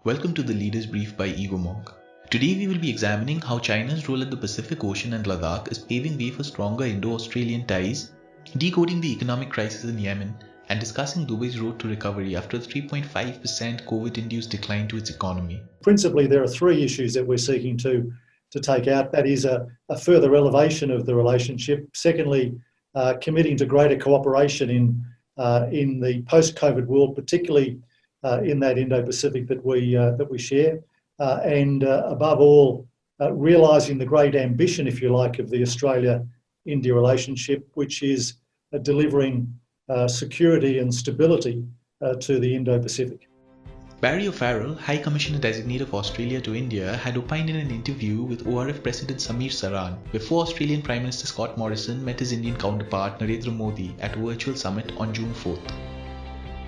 Welcome to the Leaders Brief by Egomog. Today we will be examining how China's role in the Pacific Ocean and Ladakh is paving way for stronger Indo-Australian ties, decoding the economic crisis in Yemen, and discussing Dubai's road to recovery after the 3.5% COVID-induced decline to its economy. Principally, there are three issues that we're seeking to take out. That is a further elevation of the relationship. Secondly, committing to greater cooperation in the post-COVID world, particularly in that Indo-Pacific that we share, and above all, realising the great ambition, if you like, of the Australia-India relationship, which is delivering security and stability to the Indo-Pacific. Barry O'Farrell, High Commissioner Designate of Australia to India, had opined in an interview with ORF President Samir Saran before Australian Prime Minister Scott Morrison met his Indian counterpart Narendra Modi at a virtual summit on June 4th.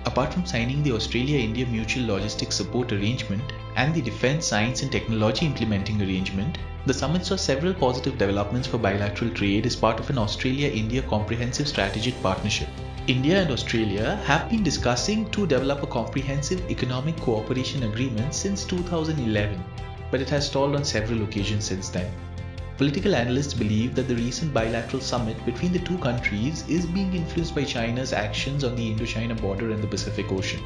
Apart from signing the Australia-India Mutual Logistics Support Arrangement and the Defence, Science and Technology Implementing Arrangement, the summit saw several positive developments for bilateral trade as part of an Australia-India Comprehensive Strategic Partnership. India and Australia have been discussing to develop a comprehensive economic cooperation agreement since 2011, but it has stalled on several occasions since then. Political analysts believe that the recent bilateral summit between the two countries is being influenced by China's actions on the Indo-China border and the Pacific Ocean.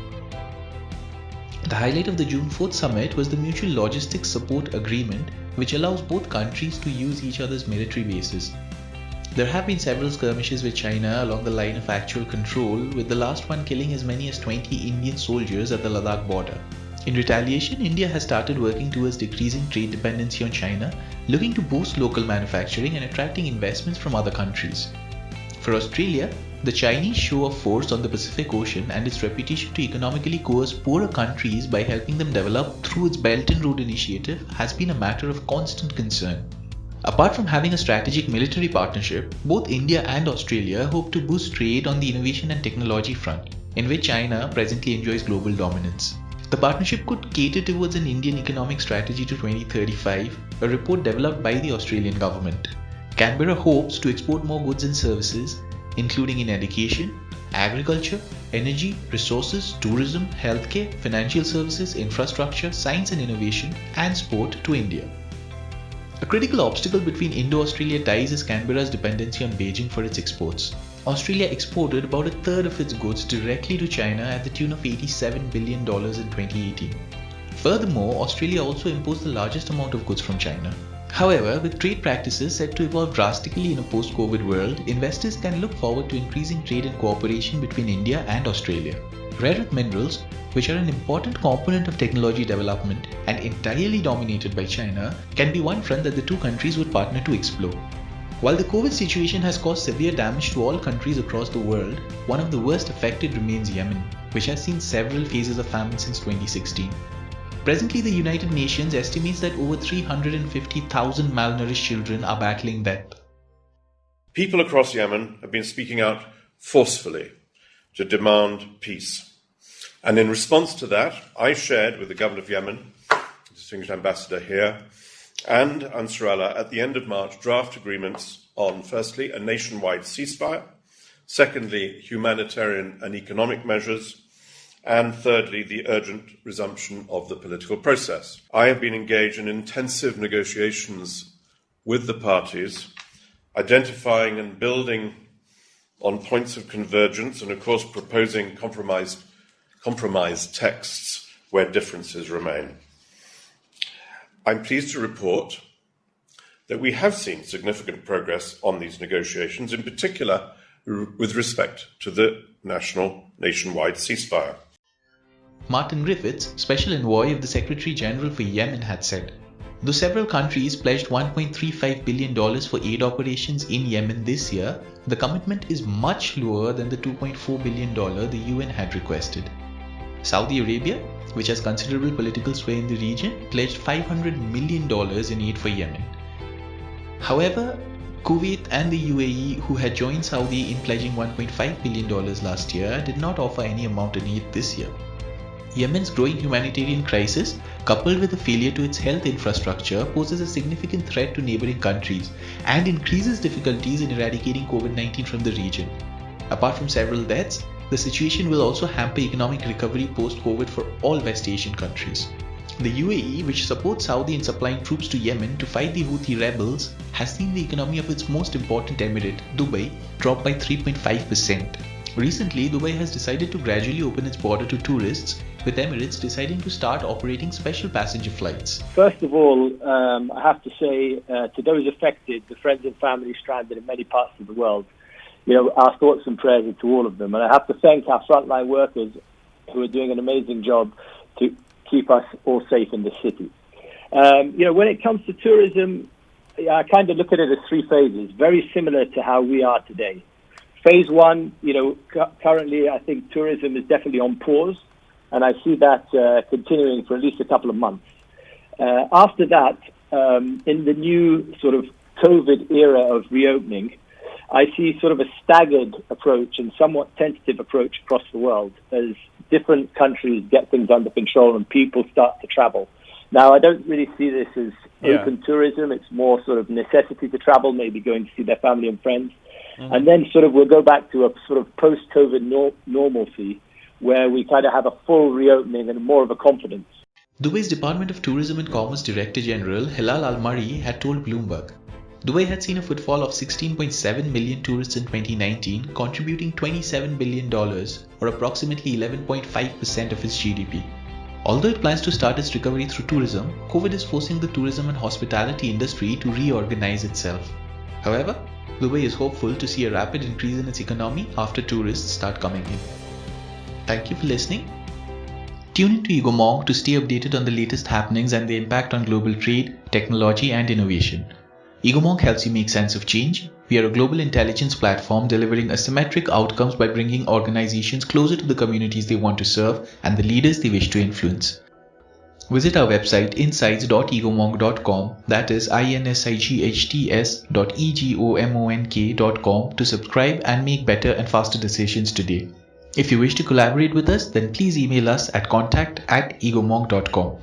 The highlight of the June 4th summit was the Mutual Logistics Support Agreement, which allows both countries to use each other's military bases. There have been several skirmishes with China along the line of actual control, with the last one killing as many as 20 Indian soldiers at the Ladakh border. In retaliation, India has started working towards decreasing trade dependency on China, looking to boost local manufacturing and attracting investments from other countries. For Australia, the Chinese show of force on the Pacific Ocean and its reputation to economically coerce poorer countries by helping them develop through its Belt and Road Initiative has been a matter of constant concern. Apart from having a strategic military partnership, both India and Australia hope to boost trade on the innovation and technology front, in which China presently enjoys global dominance. The partnership could cater towards an Indian economic strategy to 2035, a report developed by the Australian government. Canberra hopes to export more goods and services, including in education, agriculture, energy, resources, tourism, healthcare, financial services, infrastructure, science and innovation, and sport to India. A critical obstacle between Indo-Australia ties is Canberra's dependency on Beijing for its exports. Australia exported about a third of its goods directly to China at the tune of $87 billion in 2018. Furthermore, Australia also imports the largest amount of goods from China. However, with trade practices set to evolve drastically in a post-COVID world, investors can look forward to increasing trade and cooperation between India and Australia. Rare earth minerals, which are an important component of technology development and entirely dominated by China, can be one front that the two countries would partner to explore. While the COVID situation has caused severe damage to all countries across the world, one of the worst affected remains Yemen, which has seen several phases of famine since 2016. Presently, the United Nations estimates that over 350,000 malnourished children are battling death. People across Yemen have been speaking out forcefully to demand peace. And in response to that, I shared with the government of Yemen, the distinguished ambassador here, and Ansarallah at the end of March draft agreements on, firstly, a nationwide ceasefire, secondly, humanitarian and economic measures, and thirdly, the urgent resumption of the political process. I have been engaged in intensive negotiations with the parties, identifying and building on points of convergence and, of course, proposing compromise texts where differences remain. I'm pleased to report that we have seen significant progress on these negotiations, in particular with respect to the nationwide ceasefire. Martin Griffiths, Special Envoy of the Secretary General for Yemen, had said, though several countries pledged $1.35 billion for aid operations in Yemen this year, the commitment is much lower than the $2.4 billion the UN had requested. Saudi Arabia, which has considerable political sway in the region, pledged $500 million in aid for Yemen. However, Kuwait and the UAE, who had joined Saudi in pledging $1.5 billion last year, did not offer any amount in aid this year. Yemen's growing humanitarian crisis, coupled with a failure to its health infrastructure, poses a significant threat to neighboring countries and increases difficulties in eradicating COVID-19 from the region. Apart from several deaths, the situation will also hamper economic recovery post-COVID for all West Asian countries. The UAE, which supports Saudi in supplying troops to Yemen to fight the Houthi rebels, has seen the economy of its most important emirate, Dubai, drop by 3.5%. Recently, Dubai has decided to gradually open its border to tourists, with Emirates deciding to start operating special passenger flights. First of all, I have to say to those affected, the friends and family stranded in many parts of the world, our thoughts and prayers are to all of them. And I have to thank our frontline workers who are doing an amazing job to keep us all safe in the city. When it comes to tourism, I kind of look at it as three phases, very similar to how we are today. Phase one, currently I think tourism is definitely on pause, and I see that continuing for at least a couple of months. After that, in the new sort of COVID era of reopening, I see sort of a staggered approach and somewhat tentative approach across the world as different countries get things under control and people start to travel. Now, I don't really see this as open tourism. It's more sort of necessity to travel, maybe going to see their family and friends. Mm-hmm. And then sort of we'll go back to a sort of post-COVID normalcy where we kind of have a full reopening and more of a confidence. Dubai's Department of Tourism and Commerce Director General Hilal Al-Mari had told Bloomberg, Dubai had seen a footfall of 16.7 million tourists in 2019, contributing $27 billion, or approximately 11.5% of its GDP. Although it plans to start its recovery through tourism, COVID is forcing the tourism and hospitality industry to reorganize itself. However, Dubai is hopeful to see a rapid increase in its economy after tourists start coming in. Thank you for listening. Tune into Igomong to stay updated on the latest happenings and their impact on global trade, technology and innovation. Igomong helps you make sense of change. We are a global intelligence platform delivering asymmetric outcomes by bringing organizations closer to the communities they want to serve and the leaders they wish to influence. Visit our website insights.egomong.com, that is insights.egomong.com, to subscribe and make better and faster decisions today. If you wish to collaborate with us, then please email us at contact@egomong.com.